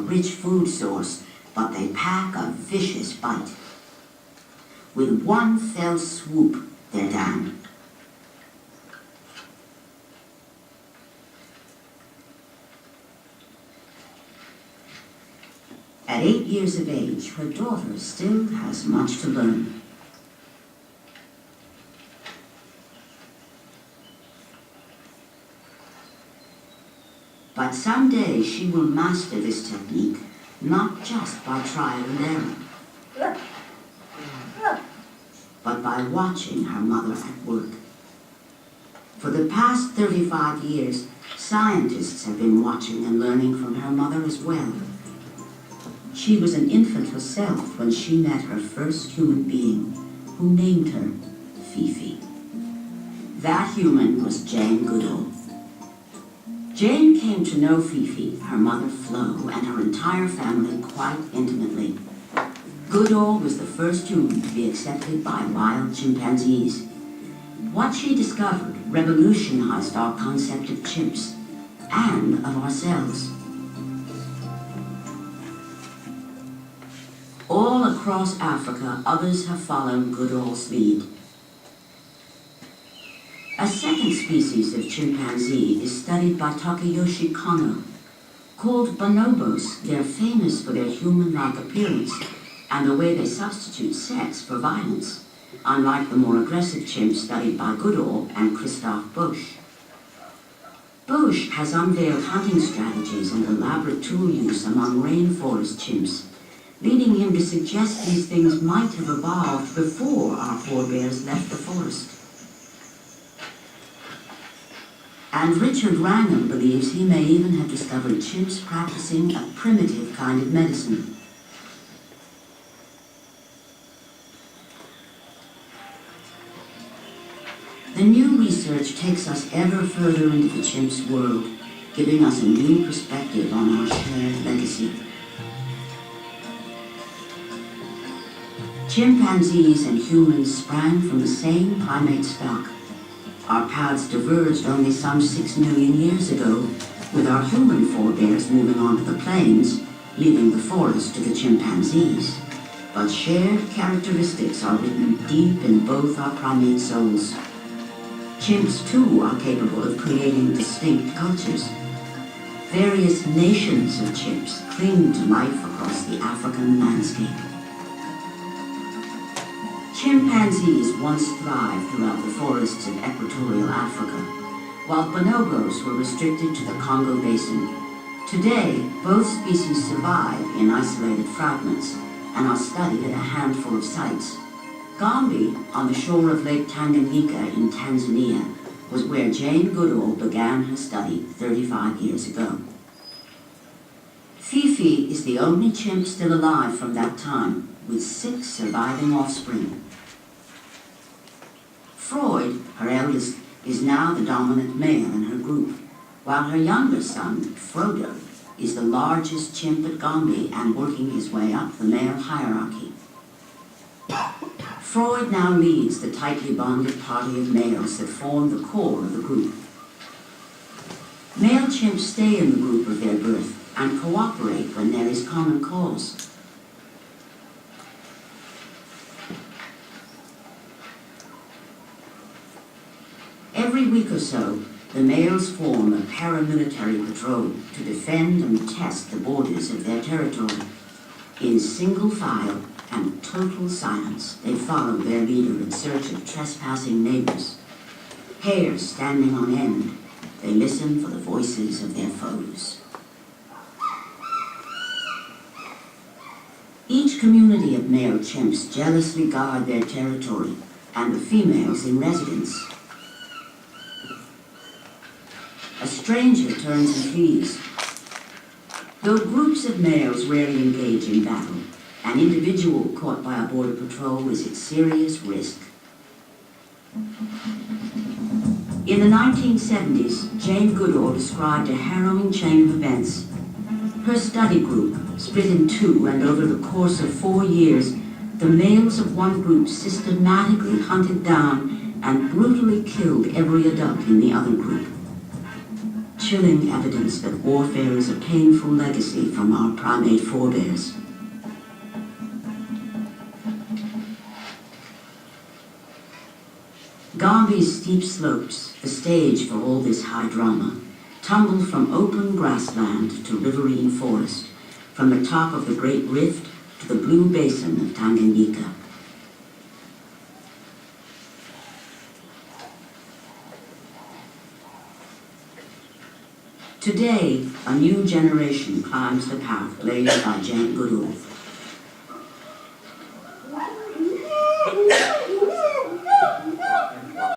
rich food source, but they pack a vicious bite. With one fell swoop, they're down. At 8 years of age, her daughter still has much to learn. But someday she will master this technique, not just by trial and error, but by watching her mother at work. For the past 35 years, scientists have been watching and learning from her mother as well. She was an infant herself when she met her first human being, who named her Fifi. That human was Jane Goodall. Jane came to know Fifi, her mother Flo, and her entire family quite intimately. Goodall was the first human to be accepted by wild chimpanzees. What she discovered revolutionized our concept of chimps and of ourselves. All across Africa, others have followed Goodall's lead. A second species of chimpanzee is studied by Takayoshi Kono. Called bonobos, they're famous for their human-like appearance and the way they substitute sex for violence, unlike the more aggressive chimps studied by Goodall and Christophe Bush. Bush has unveiled hunting strategies and elaborate tool use among rainforest chimps, leading him to suggest these things might have evolved before our forebears left the forest. And Richard Wrangham believes he may even have discovered chimps practicing a primitive kind of medicine. The new research takes us ever further into the chimp's world, giving us a new perspective on our shared legacy. Chimpanzees and humans sprang from the same primate stock. Our paths diverged only some 6 million years ago, with our human forebears moving on to the plains, leaving the forest to the chimpanzees. But shared characteristics are written deep in both our primate souls. Chimps, too, are capable of creating distinct cultures. Various nations of chimps cling to life across the African landscape. Chimpanzees once thrived throughout the forests of equatorial Africa, while bonobos were restricted to the Congo Basin. Today, both species survive in isolated fragments and are studied at a handful of sites. Gombe, on the shore of Lake Tanganyika in Tanzania, was where Jane Goodall began her study 35 years ago. Fifi is the only chimp still alive from that time, with 6 surviving offspring. Freud, her eldest, is now the dominant male in her group, while her younger son, Frodo, is the largest chimp at Gombe and working his way up the male hierarchy. Freud now leads the tightly bonded party of males that form the core of the group. Male chimps stay in the group of their birth and cooperate when there is common cause. Every week or so, the males form a paramilitary patrol to defend and test the borders of their territory. In single file and total silence, they follow their leader in search of trespassing neighbors. Hairs standing on end, they listen for the voices of their foes. Each community of male chimps jealously guard their territory and the females in residence. A stranger turns and flees. Though groups of males rarely engage in battle, an individual caught by a border patrol is at serious risk. In the 1970s, Jane Goodall described a harrowing chain of events. Her study group split in two, and over the course of 4 years, the males of one group systematically hunted down and brutally killed every adult in the other group. chilling evidence that warfare is a painful legacy from our primate forebears. Garmby's steep slopes, the stage for all this high drama, tumble from open grassland to riverine forest, from the top of the Great Rift to the blue basin of Tanganyika. Today, a new generation climbs the path laid by Jane Goodall.